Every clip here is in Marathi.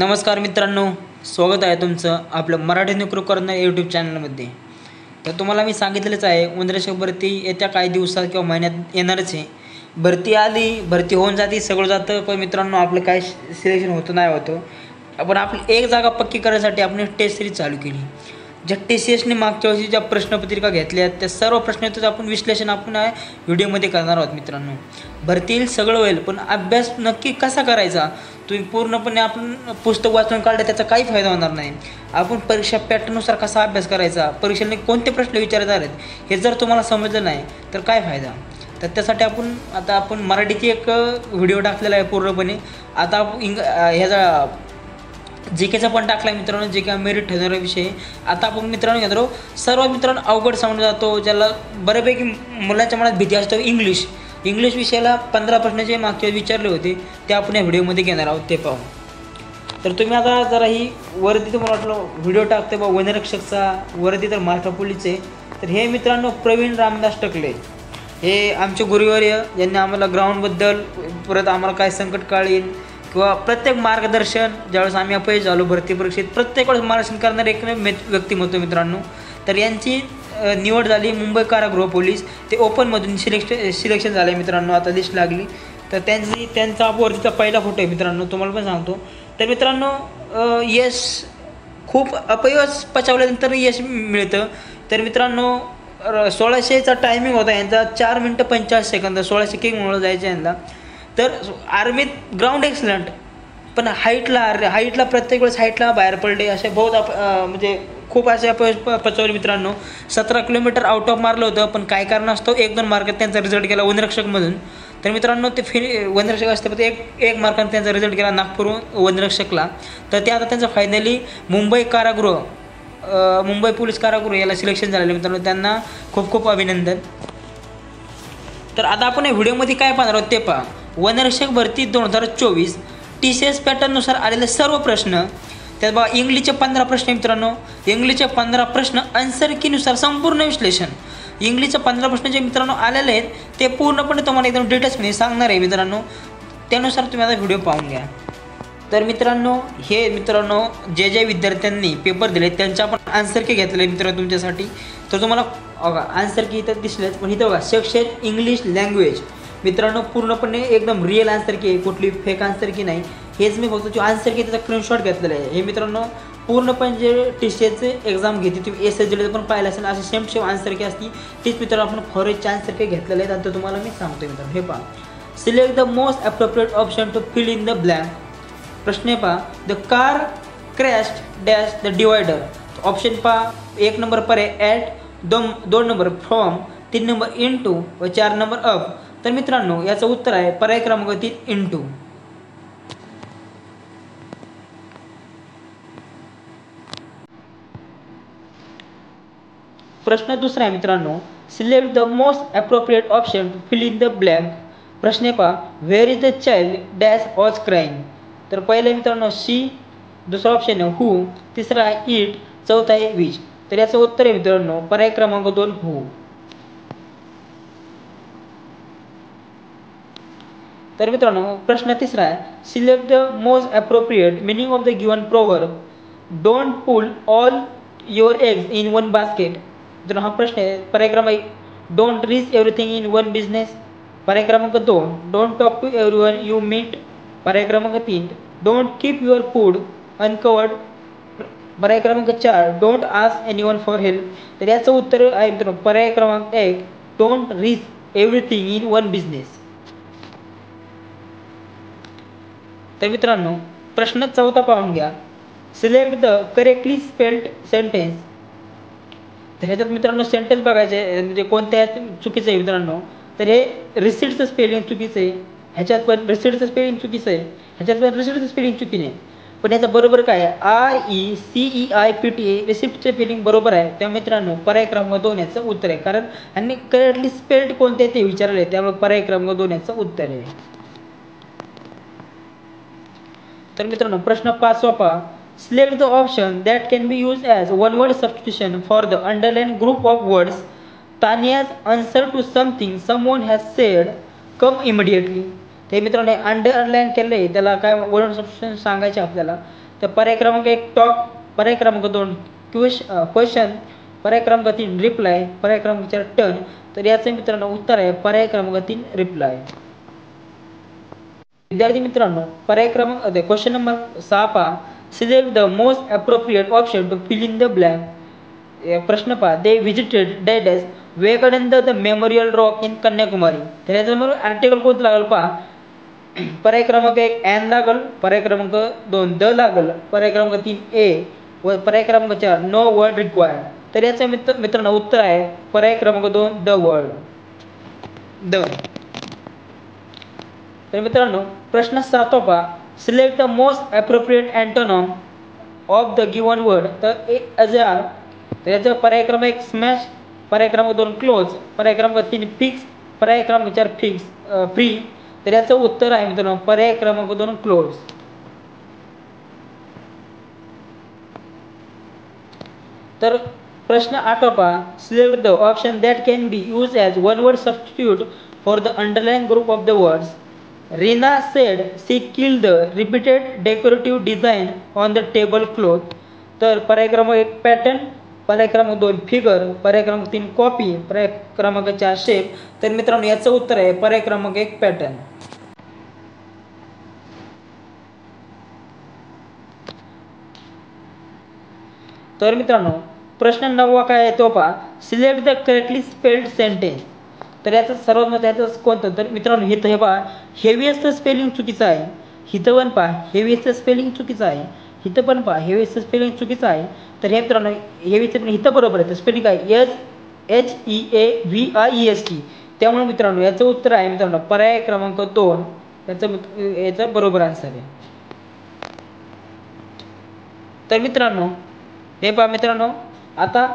नमस्कार मित्रांनो, स्वागत आहे तुमचं आपलं मराठी नोकरी कॉर्नर यूट्यूब चॅनलमध्ये. तर तुम्हाला मी सांगितलेलंच आहे, उंदराची भरती येत्या काही दिवसात किंवा महिन्यात येणारच आहे. भरती आली, भरती होऊन जाते, सगळं जातं, पण मित्रांनो आपलं काय सिलेक्शन होतं नाही होतं. आपण आपली एक जागा पक्की करण्यासाठी आपण टेस्ट सिरीज चालू केली. ज्या TCSने मागच्या वर्षी ज्या प्रश्नपत्रिका घेतल्या त्या सर्व प्रश्नाचं आपण विश्लेषण आपण व्हिडिओमध्ये करणार आहोत. मित्रांनो, भरती येईल, सगळं होईल, पण अभ्यास नक्की कसा करायचा. तुम्ही पूर्णपणे आपण पुस्तक वाचून काढलं त्याचा काही फायदा होणार नाही. आपण परीक्षा पॅटर्ननुसार कसा अभ्यास करायचा, परीक्षेने कोणते प्रश्न विचारत आहेत हे जर तुम्हाला समजलं नाही तर काय फायदा. तर त्यासाठी आपण मराठीची एक व्हिडिओ टाकलेला आहे पूर्णपणे. आता ह्याचा JKचा पण टाकला मित्रांनो, JK मेरिट ठरणारा विषय. आता आपण मित्रांनो घेतो सर्व मित्रांनो अवघड समजला जातो, ज्याला बऱ्यापैकी मुलांच्या मनात भीती असतो. इंग्लिश विषयाला 15 प्रश्नाचे मागचे विचारले होते, ते आपण या व्हिडिओमध्ये घेणार आहोत, ते पाहू. तर तुम्ही आता जरा ही वरती तुम्हाला वाटलं व्हिडिओ टाकते बा वनरक्षकचा, वरती तर महाराष्ट्र पोलीसचे. तर हे मित्रांनो प्रवीण रामदास टकले, हे आमचे गुरुवर्य, ज्यांनी आम्हाला ग्राउंडबद्दल, परत आम्हाला काय संकटकाळीन किंवा प्रत्येक मार्गदर्शन, ज्यावेळेस आम्ही अपयश झालो भरती परीक्षेत, प्रत्येक वेळेस मार्गदर्शन करणारे एक व्यक्तिमत्व मित्रांनो. तर यांची निवड झाली मुंबई कारागृह पोलीस, ते ओपनमधून सिलेक्शन झालं मित्रांनो. आता लिस्ट लागली तर त्यांचा वरतीचा पहिला फोटो आहे मित्रांनो, तुम्हाला पण सांगतो. तर मित्रांनो यश, खूप अपयश पचवल्यानंतर यश मिळतं. तर मित्रांनो 1600चा टायमिंग होता यांचा, 4 मिनिटं 45 सेकंद, 1600 किंग म्हणून जायचं यांना. तर आर्मीत ग्राउंड एक्सलंट, पण हाईटला प्रत्येक वेळेस हाईटला बाहेर पडले, असे बहुत म्हणजे खूप असे अपयश पचवले मित्रांनो. 17 किलोमीटर आउट ऑफ मारलं होतं, पण काय कारण असतो 1-2 मार्कात त्यांचा रिझल्ट गेला वनरक्षकमधून. तर मित्रांनो ते वनरक्षक असते, पण एक मार्काने त्यांचा रिझल्ट गेला नागपूर वनरक्षकला. तर ते आता त्यांचं फायनली मुंबई पोलीस कारागृह याला सिलेक्शन झालेलं मित्रांनो. त्यांना खूप खूप अभिनंदन. तर आता आपण या व्हिडिओमध्ये काय पाहणार आहोत ते पहा. वनरक्षक भरती 2024 TCS पॅटर्ननुसार आलेले सर्व प्रश्न. त्यात बघा इंग्लिशचे 15 प्रश्न मित्रांनो, इंग्लिशचे 15 प्रश्न आन्सर कीनुसार संपूर्ण विश्लेषण. इंग्लिशचे 15 प्रश्न जे मित्रांनो आलेले आहेत ते पूर्णपणे तुम्हाला एकदम डिटेल्समध्ये सांगणार आहे मित्रांनो. त्यानुसार तुम्ही आता व्हिडिओ पाहून घ्या. तर मित्रांनो हे जे विद्यार्थ्यांनी पेपर दिले त्यांच्या आपण आन्सर की घेतलेले मित्रांनो तुमच्यासाठी. तर तुम्हाला बघा आन्सर की इथं दिसलेच, पण इथं बघा सेक्शन इंग्लिश लँग्वेज मित्रांनो पूर्णपणे एकदम रिअल आन्सर की, कुठली फेक आन्सर की नाही. हेच मी फक्त जो आन्सर की त्याचा स्क्रीनशॉट घेतलेला आहे. हे मित्रांनो पूर्णपणे जे TCSचे एक्झाम घेते तुम्ही SSGला पण पाहिलं असेल, असे सेम आन्सर की असती तीच मित्रांनो आपण फॉरेजचे आन्सर की घेतलेले आहेत. आता तुम्हाला मी सांगतो मित्रांनो, हे पहा. Select the most appropriate option to fill in the blank. प्रश्न पहा, the car crashed dash the divider. Option पहा, 1 नंबर पर्याय at, 2 number from, 3 number into व 4 नंबर अप. तर मित्रांनो याचं उत्तर आहे पर्याय क्रमांक 3 इनटू. प्रश्न दुसरा आहे मित्रांनो, select the most appropriate option to fill in the blank. प्रश्न पहा, where is the child dash was crying. तर पहिले मित्रांनो सी, दुसरा ऑप्शन आहे हू, तिसरा आहे इट, चौथा आहे विच. तर याचं उत्तर आहे मित्रांनो पर्याय क्रमांक 2 हू. तर मित्रांनो प्रश्न तिसरा आहे, select the most appropriate meaning of the given proverb. Don't pull all your eggs in one basket. तर हा प्रश्न आहे पर्याय क्रमांक, don't risk everything in one business. पर्याय क्रमांक 2, don't talk to everyone you meet. पर्याय क्रमांक 3, don't keep your food uncovered. पर्याय क्रमांक 4, don't ask anyone for help. तर याचं उत्तर आहे मित्रांनो पर्याय क्रमांक 1, don't risk everything in one business. तर मित्रांनो प्रश्न चौथा पाहून घ्या, select the correctly spelled sentence. तर ह्याच्यात मित्रांनो सेंटेन्स बघायचे म्हणजे कोणत्या चुकीचं आहे मित्रांनो. तर हे रिसिप्टचं स्पेलिंग चुकीचं आहे, ह्याच्यात पण रिसिप्टचं स्पेलिंग चुकीचं आहे, ह्याच्यात पण रिसिप्टचं स्पेलिंग चुकीने आहे. पण याचं बरोबर काय आहे, RECEIPTA रिसिप्टचं स्पेलिंग बरोबर आहे. त्या मित्रांनो पर्याय क्रमांक 2 याचं उत्तर आहे, कारण यांनी करेक्टली स्पेल्ड कोणते ते विचारले, त्यामुळे पर्याय क्रमांक 2 याचं उत्तर आहे. तर मित्रांनो प्रश्न 5 पहा, select the option that can be use as one word substitution for the underline group of words. Tania's answer to something someone has said come immediately. ते मित्रांनो अंडरलाईन केलं आहे, त्याला काय वर्ड सबस्टिट्यूशन सांगायचे आपल्याला. तर पर्याय क्रमांक 1 टॉक, पर्याय क्रमांक 2 क्वेश्चन, पर्याय क्रमांक 3 रिप्लाय, पर्याय क्रमांक 4 टर्न. तर याचं मित्रांनो उत्तर आहे पर्याय क्रमांक 3 रिप्लाय. विद्यार्थी मित्रांनो, पर्याय क्रमांक क्वेश्चन नंबर 6 पहा. Select the most appropriate option to fill in the blank. प्रश्न पहा. They visited dash Vivekananda the memorial rock in Kanyakumari. तर याच्याबरोबर आर्टिकल कोणतं लागल पहा. पर्याय क्रमांक 1 ॲन लागल, पर्याय क्रमांक 2 द लागल, पर्याय क्रमांक 3 ए व पर्याय क्रमांक 4 नो वर्ड रिक्वायर्ड. तर याचं मित्रांनो उत्तर आहे पर्याय क्रमांक 2 द वर्ड. द. तर मित्रांनो प्रश्न 7 पहा. Select the most appropriate antonym of the given word. तर हजार. तर याचा पर्याय क्रमांक 1 स्मॅश, पर्याय क्रमांक 2 क्लोज, पर्याय क्रमांक 3 फिक्स, पर्याय क्रमांक 4 फिक्स फ्री. तर याचं उत्तर आहे मित्रांनो पर्याय क्रमांक 2 क्लोज. तर प्रश्न 8 पहा. Select the option that can be use as one word substitute for the underline group of the words. Reena said she kill the repeated decorative design on the table cloth. तर पर्याय क्रमांक 1 पॅटर्न, पर्याय क्रमांक 2 फिगर, पर्याय क्रमांक 3 कॉपी, पर्याय क्रमांक 4 शेप. तर मित्रांनो याचं उत्तर आहे पर्याय क्रमांक 1 पॅटर्न. तर मित्रांनो प्रश्न 9 काय आहे तो पहा. Select the correctly spelled sentence. तर याचं सर्वात महत्त्वाचं कोणतं. तर मित्रांनो हिथं हे पहा हेवीएस्ट स्पेलिंग चुकीचं आहे. हिथं पण पहा हेवीएस्ट स्पेलिंग चुकीचं आहे. हिथं पण पहा हेवीएस्ट स्पेलिंग चुकीचं आहे. तर हे मित्रांनो हेवीएस्ट हिथं बरोबर आहे. तर स्पेलिंग आहे HEAVIEST. त्यामुळे मित्रांनो याचं उत्तर आहे मित्रांनो पर्याय क्रमांक 2. याचं बरोबर आन्सर आहे. तर मित्रांनो हे पहा मित्रांनो आता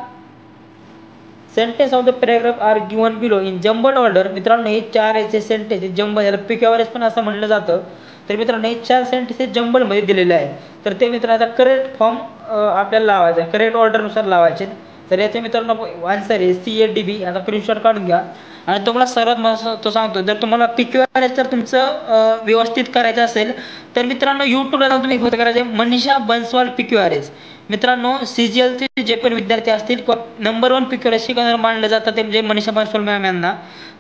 sentence of the paragraph are given below in jumbled order. मित्रांनो हे 4 याचे सेंटेन्स जंबल, याला पिक्युअरेस पण असं म्हणलं जातं. तर मित्रांनो हे 4 सेंटेन्स जंबलमध्ये दिलेले आहे. तर ते मित्रांनो आता करेक्ट फॉर्म आपल्याला लावायचं आहे, करेक्ट ऑर्डरनुसार लावायचे. तर याचे मित्रांनो आन्सर आहे CADB. आता स्क्रीनशॉट काढून घ्या. आणि तुम्हाला सर्वात महत्त्वाचं सांगतो, जर तुम्हाला पिक्युअरेस जर तुमचं व्यवस्थित करायचं असेल तर मित्रांनो यूट्यूबला जाऊन तुम्ही फक्त करायचं मनीषा बन्सवाल पिक्युअरेस. मित्रांनो CGLचे जे पण विद्यार्थी असतील किंवा नंबर 1 पिक्युअरेस शिकवणारे मानले जातात ते म्हणजे मनीषा बन्सवाल मॅम यांना.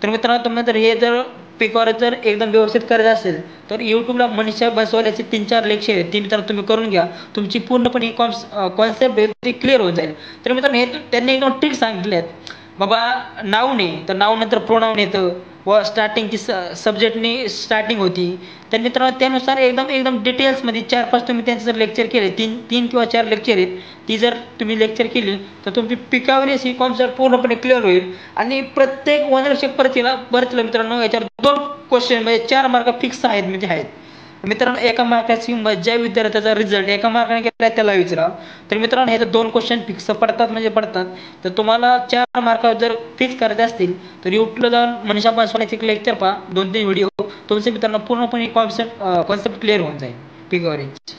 तर मित्रांनो तुम्ही जर हे जर पिक्युअरेस जर एकदम व्यवस्थित करायचं असेल तर यूट्यूबला मनीषा बन्सवाल याचे 3-4 लेक्चर आहेत. ती मित्रांनो तुम्ही करून घ्या. तुमची पूर्णपणे कॉन्सेप्ट ती क्लिअर होऊन जाईल. तर मित्रांनो हे त्यांनी एकदम ट्रिक सांगितले आहेत. बाबा नाऊन आहे तर नाऊन नंतर प्रोनाऊन येतं व स्टार्टिंगची सब्जेक्टनी स्टार्टिंग होती. तर मित्रांनो त्यानुसार एकदम डिटेल्समध्ये 4-5 तुम्ही त्यांचं जर लेक्चर केले 3 किंवा 4 लेक्चर आहेत ती जर तुम्ही लेक्चर केली तर तुमची पिक्युअरेस ही कॉन्सेप्ट पूर्णपणे क्लिअर होईल. आणि प्रत्येक वनरक्षक भरतीला मित्रांनो याच्यावर 2 क्वेश्चन म्हणजे 4 मार्क फिक्स आहेत म्हणजे आहेत. मित्रांनो एका मार्काची ज्या विद्यार्थ्याचा रिझल्ट एका मार्काने केला त्याला विचारा. तर मित्रांनो हे 2 क्वेश्चन फिक्स पडतात म्हणजे पडतात. तर तुम्हाला 4 मार्कावर जर फिक्स करायचे असतील तर यूट्यूबला जाऊन मनीषा बन्सवालचे लेक्चर पहा 2-3 व्हिडिओ. तुमचे मित्रांनो पूर्णपणे कॉन्सेप्ट क्लिअर होऊन जाईल पिक्युअरेस.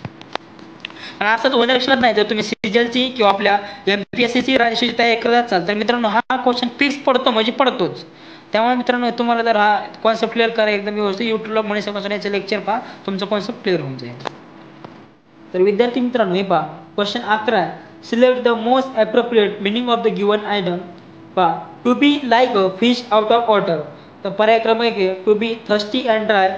आणि असंच वनरक्षणात नाही, जर तुम्ही CGLची किंवा आपल्या MPSCची राजश्रीची तयारी करत असाल तर मित्रांनो हा क्वेश्चन फिक्स पडतो म्हणजे पडतोच. त्यामुळे मित्रांनो तुम्हाला जर हा कॉन्सेप्ट क्लिअर करा एकदम व्यवस्थित यूट्यूबला मनीषा बन्सवाल लेक्चर पहा तुमचं कॉन्सेप्ट क्लिअर होऊन जाईल. तर विद्यार्थी मित्रांनो हे पहा question 11. Select the most appropriate meaning of the given item. पहा to be like a fish out of water. तर पर्याय क्रमांक 1 to be thirsty and dry,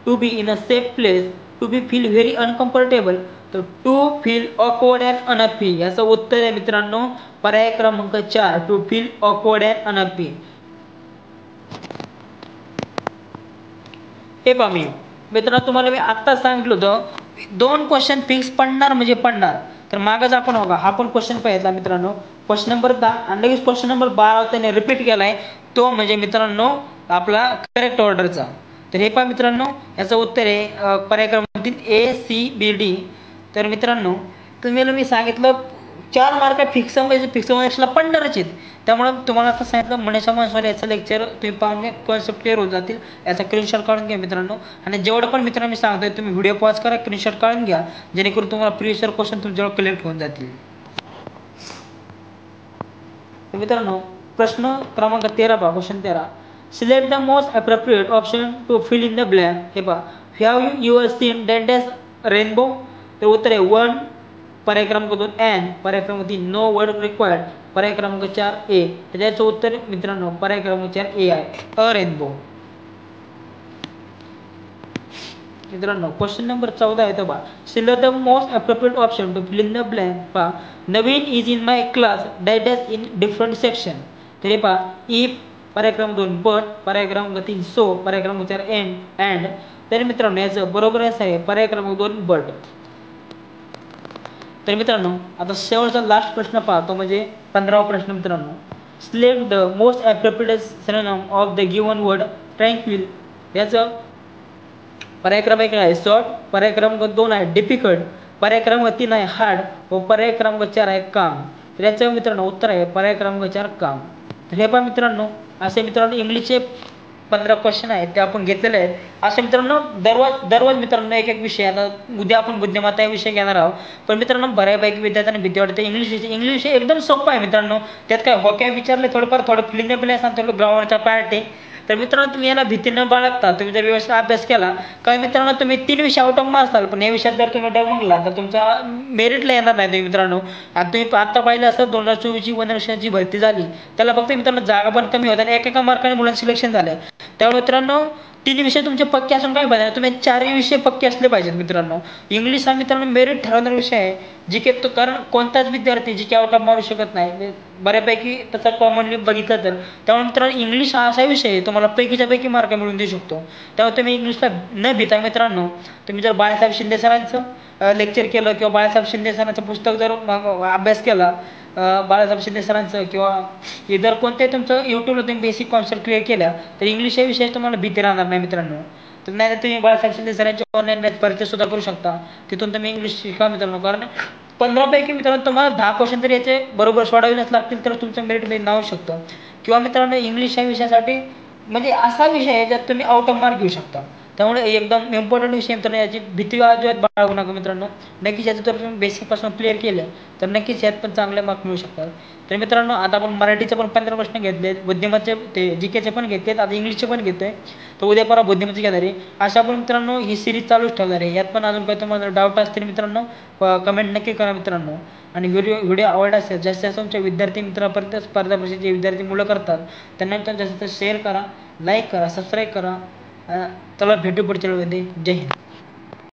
to be in a safe place, to be feel very uncomfortable, तर to feel awkward and unhappy. याचं उत्तर आहे मित्रांनो पर्याय क्रमांक 4 to feel awkward and unhappy. हे पहा मित्रांनो तुम्हाला मी आत्ताच सांगितलं होतं 2 क्वेश्चन फिक्स पडणार म्हणजे पडणार. तर मागच आपण बघा हा पण क्वेश्चन पाहिला मित्रांनो क्वेश्चन नंबर 10 आणि लगेच क्वेश्चन नंबर 12 त्याने रिपीट केलाय तो म्हणजे मित्रांनो आपला करेक्ट ऑर्डरचा. तर हे पहा मित्रांनो याचं उत्तर आहे पर्याय क्रमांक 3 ACBD. तर मित्रांनो तुम्हाला मी सांगितलं 4 मार्क फिक्स म्हणजे फिक्स मार्क्सला पडणारच आहेत. त्यामुळे तुम्हाला आता सांगितलं मनीषा बन्सवाल याचं लेक्चर तुम्ही पाहून कॉन्सेप्ट क्लिअर होऊन जातील. याचा स्क्रीनशॉट काढून घ्या मित्रांनो. आणि जेवढं पण मित्रांनो मी सांगतोय तुम्ही व्हिडिओ पॉज करा स्क्रीनशॉट काढून घ्या जेणेकरून तुम्हाला प्रिव्हियस इयर क्वेश्चन तुमच्याजवळ कलेक्ट होऊन जातील. तर मित्रांनो प्रश्न क्रमांक 13 पहा question 13. Select the most appropriate option to fill in the blank. हे पहा have you seen dash rainbow. तर उत्तर आहे 1, पर्याय क्रमांक 2 अँड, पर्याय क्रमांक 3 नो वर्ड रिक्वायर्ड, पर्याय क्रमांक 4 ए. तर त्याचं उत्तर मित्रांनो पर्याय क्रमांक 4 ए आहे, अ रेनबो. मित्रांनो क्वेश्चन नंबर 14 आहे तो बा, select the most appropriate option to fill in the blank. पहा, Naveen is in my class that is in different section. तर हे पहा, इफ, पर्याय क्रमांक 2 बट, पर्याय क्रमांक 3 सो, पर्याय क्रमांक 4 अँड. तर मित्रांनो याचं बरोबर आहे पर्याय क्रमांक 2 बट. तर मित्रांनो आता शेवटचा लास्ट प्रश्न पाहतो म्हणजे 15वा प्रश्न मित्रांनो, select the most appropriate synonym of the given word tranquil. याचं पर्याय क्रमांक आहे शॉर्ट, पर्याय क्रमांक 2 आहे डिफिकल्ट, पर्याय क्रमांक 3 आहे हार्ड व पर्याय क्रमांक 4 आहे काम. तर याचं मित्रांनो उत्तर आहे पर्याय क्रमांक 4 काम. तर हे पहा मित्रांनो, असे मित्रांनो इंग्लिशचे 15 क्वेश्चन आहेत ते आपण घेतलेले आहेत. असे मित्रांनो दररोज मित्रांनो एक विषय. आता उद्या आपण बुद्धिमत्ता या विषय घेणार आहोत, पण मित्रांनो बऱ्यापैकी विद्यार्थ्यांना भीती वाटते इंग्लिश एकदम सोपं आहे मित्रांनो. त्यात काय होक्या विचारले थोडंफार, थोडं फिलिंग प्ले सांगतो, थोडं ग्रामरचा पार्ट आहे. तर मित्रांनो तुम्ही याला भीती न बाळगता तुम्ही जर व्यवस्थित अभ्यास केला, काय मित्रांनो तुम्ही 3 विषय आउट ऑफ मार्क्स, पण या विषयात जर तुम्ही डगमगला तर तुमचा मेरिटला येणार नाही तुम्ही मित्रांनो. आता तुम्ही आता पाहिलं असं 2024ची वनरक्षणाची भरती झाली, त्याला फक्त मित्रांनो जागा पण कमी होत्या आणि एका मार्काने मुलांचं सिलेक्शन झालं. त्यामुळे मित्रांनो 3 विषय तुमचे पक्के असून काय बघा, तुम्ही 4 विषय पक्के असले पाहिजेत मित्रांनो. इंग्लिश हा मित्रांनो मेरिट ठरवणारा विषय आहे, जी की तो कारण कोणताच विद्यार्थी जी की आउट ऑफ मारू शकत नाही बऱ्यापैकी तसं कॉमनली बघितलं तर. त्यामुळे मित्रांनो इंग्लिश हा असा विषय आहे तुम्हाला पैकीच्या पैकी मार्क मिळवून देऊ शकतो. त्यामुळे तुम्ही इंग्लिशला न भिता मित्रांनो, तुम्ही जर बाळासाहेब शिंदे सरांचं लेक्चर केलं किंवा बाळासाहेब शिंदे सरांचं पुस्तक जर अभ्यास केला, बाळासाहेब शिंदे सरांचं किंवा इतर कोणत्याही तुमचं यूट्यूबला तुम्ही बेसिक कॉन्सेप्ट क्लिअर केल्या तर इंग्लिश या विषयात तुम्हाला भीती राहणार नाही मित्रांनो. तर नाही तर तुम्ही बाळासाहेब शिंदे सरांचे ऑनलाईन परीक्षा सुद्धा करू शकता, तिथून तुम्ही इंग्लिश शिका मित्रांनो. कारण 15 पैकी मित्रांनो तुम्हाला 10 क्वेश्चन तरी याचे बरोबर सोडवावेच लागतील तर तुमचं मेरिट नाव शकतं. किंवा मित्रांनो इंग्लिश या विषयासाठी म्हणजे असा विषय आहे ज्यात तुम्ही आउट ऑफ मार्क घेऊ शकता. त्यामुळे एकदम इम्पॉर्टंट विषय मित्रांनो, याची भीती अजिबात बाळगू नका मित्रांनो. नक्कीच याचं जर तुम्ही बेसिकपासून क्लिअर केलं तर नक्कीच यात पण चांगले मार्क मिळू शकतात. तर मित्रांनो आता आपण मराठीचे पण 15 प्रश्न घेतले, बुद्धिमत्तेचे ते जीकेचे पण घेतलेत, आता इंग्लिशचे पण घेतोय. तर उद्या परवा बुद्धिमत्तेची घेणार आहे. अशा पण मित्रांनो ही सिरीज चालूच ठेवणार आहे. यात पण अजून काही तुम्हाला डाऊट असतील मित्रांनो कमेंट नक्की करा मित्रांनो. आणि व्हिडिओ आवडला असेल, जास्तीत जास्त तुमच्या विद्यार्थी मित्रापर्यंत स्पर्धा परीक्षेचे विद्यार्थी मुलं करतात त्यांना जास्तीत जास्त शेअर करा, लाईक करा, सबस्क्राईब करा. चला भेटू पुढच्या व्हिडिओमध्ये. जय हिंद.